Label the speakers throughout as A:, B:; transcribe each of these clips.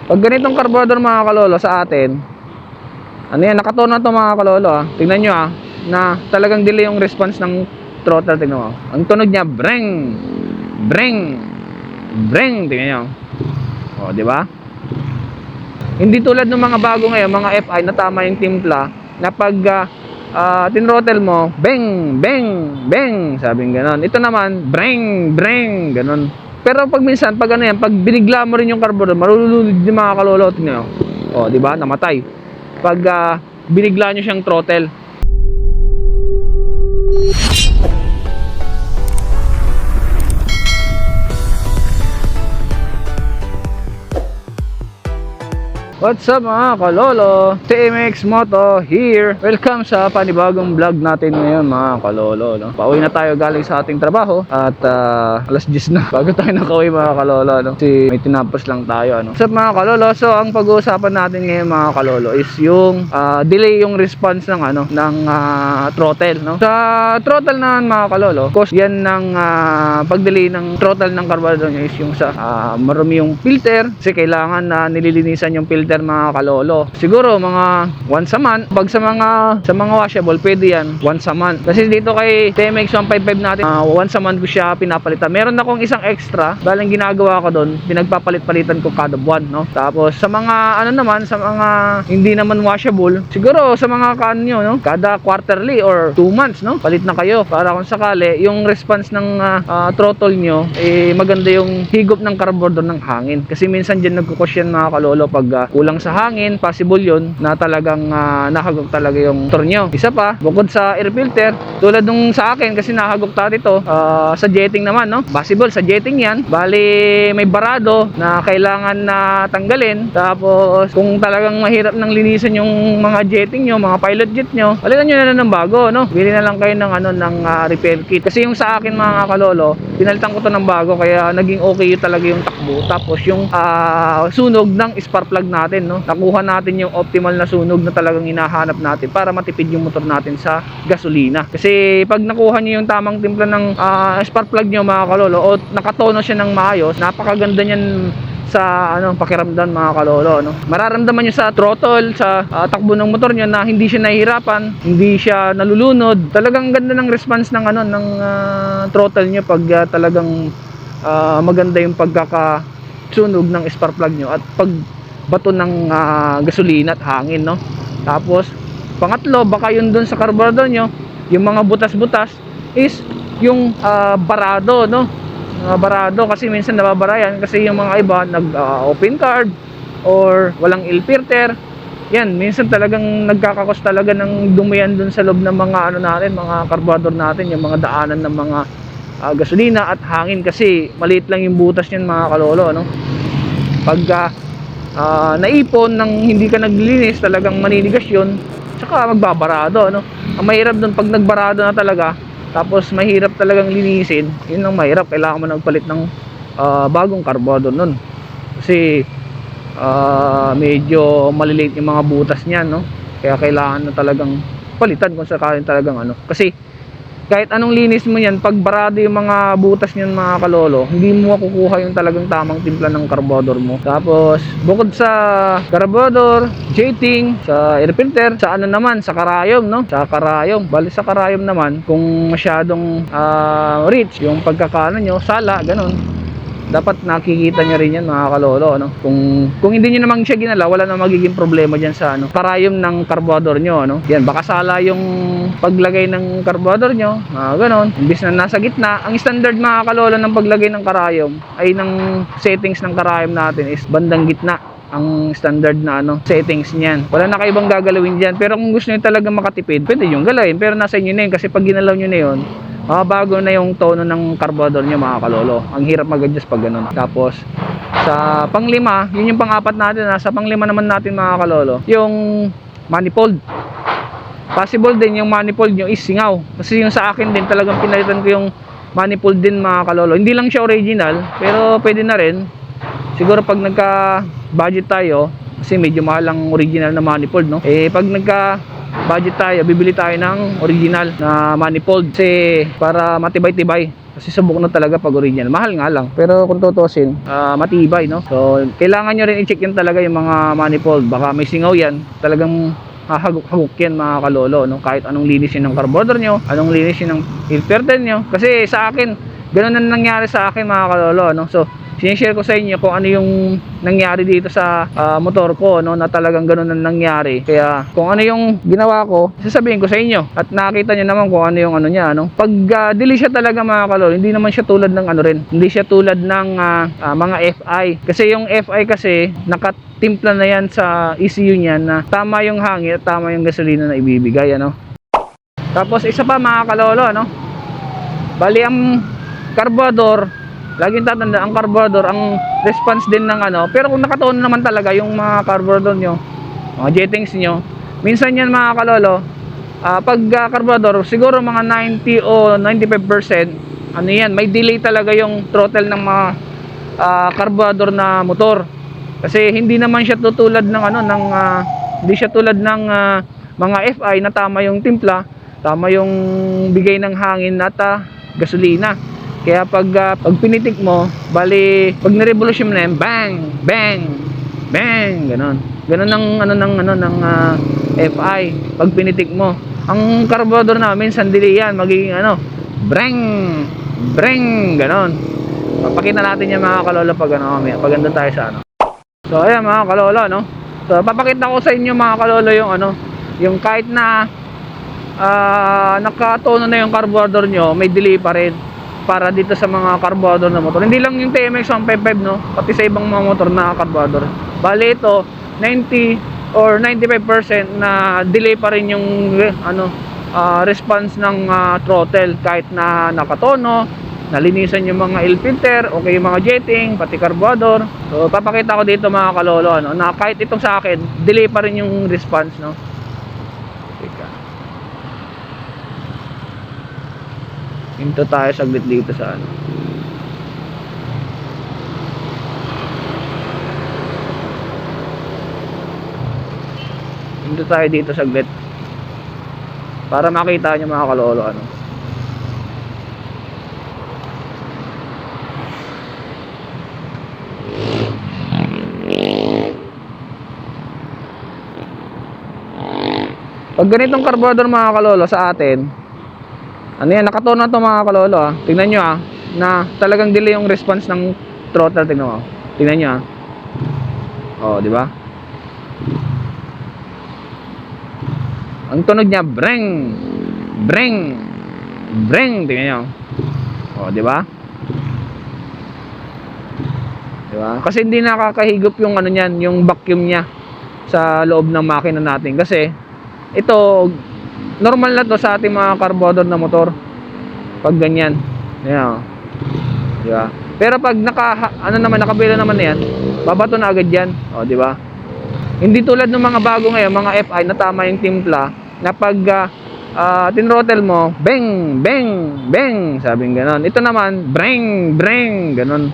A: Pag ganitong carburetor mga kalolo sa atin, ano yan, nakatono na to mga kalolo Tingnan nyo na talagang delay yung response ng throttle. Tingnan mo. Ang tunog niya, breng, breng, breng. Tingnan nyo. O, di ba? Hindi tulad ng mga bago ngayon, mga FI na tama yung timpla, na pag tinrottle mo, beng, beng, beng, sabing ganon. Ito naman, breng, breng, ganon. Pero pag minsan, pag ano yan, pag binigla mo rin yung carburetor, marululod yung mga kalolo. Tingnan nyo. O, di ba? Namatay. Pag binigla nyo siyang throttle. What's up mga kalolo? TMX Moto here. Welcome sa panibagong vlog natin ngayon mga kalolo Pauwi na tayo galing sa ating trabaho at alas 10 na bago tayo nakauwi mga kalolo Kasi may tinapos lang tayo What's up mga kalolo? So ang pag-uusapan natin ngayon mga kalolo is yung delay yung response ng throttle Sa throttle na mga kalolo, cause yan ng pag-delay ng throttle ng carburetor nyo is yung sa marumi yung filter, kasi kailangan na nililinisan yung filter mga kalolo. Siguro mga once a month. Pag sa mga washable, pwede yan once a month. Kasi dito kay TMX 155 natin, once a month ko siya pinapalitan. Meron akong isang extra, balang ginagawa ko doon, pinagpapalit-palitan ko kada buwan, Tapos sa mga sa mga hindi naman washable, siguro sa mga kada quarterly or 2 months, palit na kayo para kung sakali yung response ng throttle nyo maganda yung higop ng carburetor ng hangin. Kasi minsan diyan nagko-cause yan mga kalolo pag kulang sa hangin, possible yun na talagang nahagok talaga yung motor nyo. Isa pa, bukod sa air filter, tulad nung sa akin kasi nahagok tayo dito sa jetting naman, possible sa jetting yan, bali may barado na kailangan na tanggalin. Tapos kung talagang mahirap nang linisan yung mga jetting nyo, mga pilot jet nyo, palitan nyo na ng bago, bili na lang kayo ng repair kit. Kasi yung sa akin mga kalolo, pinalitan ko to ng bago, kaya naging okay talaga yung takbo. Tapos yung sunog ng spark plug natin, nakuha natin yung optimal na sunog na talagang hinahanap natin para matipid yung motor natin sa gasolina. Kasi pag nakuha nyo yung tamang timpla ng spark plug nyo mga kalolo, o nakatono siya ng maayos, napakaganda niyan sa pakiramdam mga kalolo. Mararamdaman nyo sa throttle, sa takbo ng motor nyo na hindi siya nahihirapan, hindi siya nalulunod. Talagang ganda ng response ng throttle nyo pag talagang maganda yung pagkakasunog ng spark plug nyo at pag bato ng gasolina at hangin, Tapos pangatlo, baka yun dun sa carburetor nyo, yung mga butas-butas is yung barado, barado, kasi minsan nababara yan kasi yung mga iba nag open carb or walang air filter. Yan, minsan talagang nagkakakos talaga ng dumiyan dun sa loob ng mga mga carburetor natin, yung mga daanan ng mga gasolina at hangin, kasi maliit lang yung butas niyan mga kalolo, Pag naipon ng hindi ka naglinis, talagang maninigas yun, tsaka magbabarado, Ang mahirap dun pag nagbarado na talaga, tapos mahirap talagang linisin, yun ang mahirap. Kailangan mo nagpalit ng bagong carburetor nun, kasi medyo maliliit yung mga butas niyan, kaya kailangan na talagang palitan kung sakaling talagang kasi kahit anong linis mo yan, pag barado yung mga butas niyan mga kalolo, hindi mo makukuha yung talagang tamang timpla ng carburetor mo. Tapos bukod sa carburetor, jetting, sa air filter, sa naman, sa karayom, sa karayom. Bali sa karayom naman, kung masyadong rich yung pagkakano nyo, sala, ganun, dapat nakikita nyo rin yan mga kalolo, Kung hindi nyo naman siya ginala, wala na magiging problema dyan sa karayom ng carburetor nyo, Yan, baka sala yung paglagay ng carburetor nyo, ganon. Imbis na nasa gitna, ang standard mga kalolo ng paglagay ng karayom ay ng settings ng karayom natin is bandang gitna ang standard na settings niyan. Wala na kayo ibang gagalawin diyan. Pero kung gusto niyo talaga makatipid, pwede yung galawin, pero nasa inyo na yun, kasi pag ginalaw niyo na yun, bago na yung tono ng carburetor niyo mga kalolo. Ang hirap mag-adjust pag ganun. Tapos sa panglima, yun yung pang-apat natin, sa panglima naman natin mga kalolo, yung manifold. Possible din yung manifold nyo is singaw, kasi yung sa akin din talagang pinalitan ko yung manifold din mga kalolo. Hindi lang siya original, pero pwede na rin. Siguro pag nagka budget tayo, kasi medyo mahal ang original na manifold, pag nagka budget tayo, bibili tayo ng original na manifold kasi para matibay-tibay. Kasi subok na talaga pag original. Mahal nga lang. Pero kung tutusin, matibay, no? So, kailangan nyo rin i-check yan talaga yung mga manifold. Baka may singaw yan. Talagang hahagok yan mga kalolo, no? Kahit anong linisin ng carburetor nyo, anong linisin ng filter nyo. Kasi sa akin, ganun na nangyari sa akin mga kalolo, no? So, sinishare ko sa inyo kung ano yung nangyari dito sa motor ko, no, na talagang ganun ang nangyari. Kaya kung ano yung ginawa ko, sasabihin ko sa inyo. At nakita nyo naman kung ano yung ano niya, no. Pag delete siya talaga mga kalolo, hindi naman siya tulad ng ano rin. Hindi siya tulad ng mga FI. Kasi yung FI kasi nakatimpla na yan sa ECU niyan na tama yung hangin at tama yung gasolina na ibibigay, ano. Tapos isa pa mga kalolo, no. Bali ang carburetor, laging tatanda, ang carburetor, ang response din ng ano. Pero kung nakatoon naman talaga yung mga carburetor nyo, mga jettings nyo, minsan yan mga kalolo, pag carburetor, siguro mga 90 o 95%, ano yan, may delay talaga yung throttle ng mga carburetor na motor. Kasi hindi naman siya tutulad ng ano, hindi siya tulad ng mga FI na tama yung timpla, tama yung bigay ng hangin at gasolina. Kaya pag pinitik mo, bali pag na-revolution mo na yan, bang, bang, bang, ganon. Ganon ng FI pag pinitik mo. Ang carburetor na minsan delay yan, magiging ano, breng, breng, ganon. Papakita natin yung mga kalolo pag ano, pag andun tayo sa ano. So ayan mga kalolo, no. So papakita ko sa inyo mga kalolo yung ano, yung kahit na nakatono na yung carburetor nyo, may delay pa rin. Para dito sa mga carburetor na motor. Hindi lang yung TMX 155, no, pati sa ibang mga motor na carburetor. Bali ito 90 or 95% na delay pa rin yung ano response ng throttle kahit na nakatono, nalinisan yung mga oil filter, okay yung mga jetting, pati carburetor. So papakita ko dito mga kalolo, ano, na kahit itong sa akin, delay pa rin yung response, no. Hinto tayo saglit dito sa ano. Hinto tayo dito saglit para makita nyo mga kalolo, ano. Pag ganitong carburetor mga kalolo sa atin, ano yan, nakatono na ito mga kalolo, tingnan nyo na talagang delay yung response ng throttle. Tingnan mo, tingnan nyo di ba? Ang tunog niya, breng, breng, breng, tingnan nyo, di ba? Di ba? Kasi hindi nakakahigop yung ano niyan, yung vacuum niya sa loob ng makina natin. Kasi ito, normal na to sa ating mga carburetor na motor. Pag ganyan. Ayan. Di ba? Pero pag nakabila naman na yan, babato na agad yan. Di ba? Hindi tulad ng mga bago ngayon, mga FI na tama yung timpla, na pag tinrottle mo, bang, bang, bang, sabing ganon. Ito naman, breng, breng, ganon.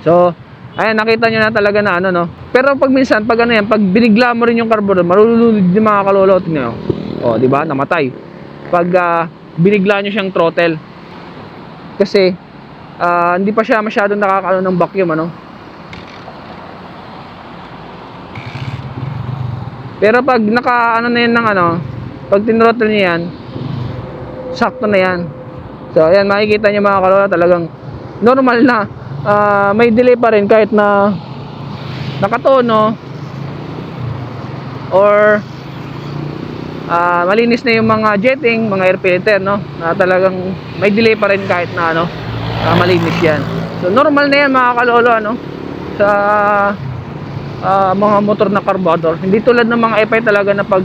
A: So, ayan, nakita nyo na talaga na ano, no? Pero pag minsan, pag ano yan, pag binigla mo rin yung carburetor, marululod yung mga kalolot nyo. Di ba? Namatay. Pag binigla nyo siyang throttle. Kasi hindi pa siya masyadong nakakaano ng vacuum, ano. Pero pag naka-ano na yan ng ano, pag tinrottle nyo yan, sakto na yan. So, ayan, makikita nyo mga kalolo, talagang normal na. May delay pa rin kahit na nakatono or malinis na yung mga jetting, mga air filter, no, na talagang may delay pa rin kahit na ano, malinis yan. So normal na yan mga kalolo, ano, sa mga motor na carburetor. Hindi tulad ng mga FI talaga na pag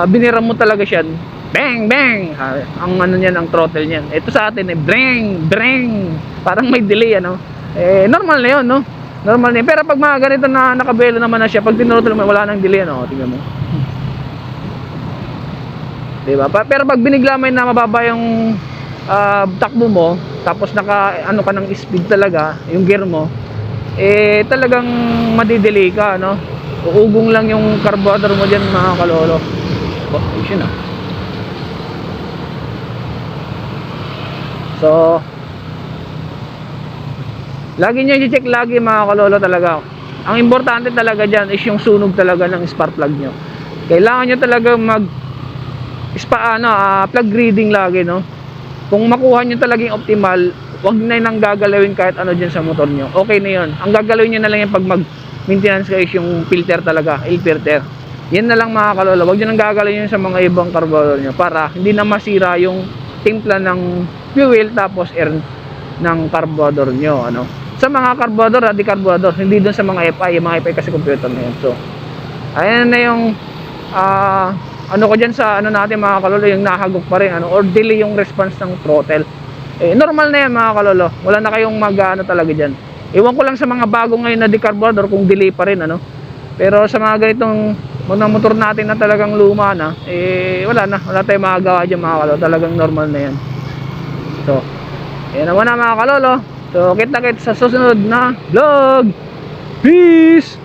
A: biniram mo talaga siya, bang bang, ang ano niyan, ang throttle niyan. Ito sa atin breng breng, parang may delay, ano. Normal na yun, no, normal na yun. Pero pag mga ganito na nakabelo naman na siya, pag tinrottle mo, wala nang delay, ano. Tingnan mo, diba? Pero pag binigla mo na mababa yung takbo mo, tapos naka ano ka ng speed talaga, yung gear mo, talagang madidelay ka, no. Uugong lang yung carburetor mo diyan mga kalolo. Oh, yun ah. So, lagi nyo i-check lagi mga kalolo talaga. Ang importante talaga dyan is yung sunog talaga ng spark plug nyo. Kailangan nyo talaga plug reading lagi, no? Kung makuha nyo talaga yung optimal, wag na nang gagalawin kahit ano dyan sa motor nyo. Okay na yun. Ang gagalawin nyo na lang yung pag mag-maintenance kayo yung filter talaga, air filter. Yan na lang mga kalolo. Wag nyo nang gagalawin yun sa mga ibang carburetor nyo para hindi na masira yung timpla ng fuel tapos air ng carburetor nyo, ano. Sa mga carburetor at di-carburetor, hindi dun sa mga FI. Yung mga FI kasi computer na yun. So, ayan na yung ano ko dyan sa ano natin mga kalolo, yung nahagok pa rin or delay yung response ng throttle. Normal na yan mga kalolo, wala na kayong mag talaga dyan. Iwan ko lang sa mga bago ngayon na di-carburetor kung delay pa rin, ano. Pero sa mga ganitong mga motor natin na talagang luma na, wala tayong magagawa dyan mga kalolo, talagang normal na yan. So, ayan naman na mga kalolo. So, kita sa susunod na vlog. Peace!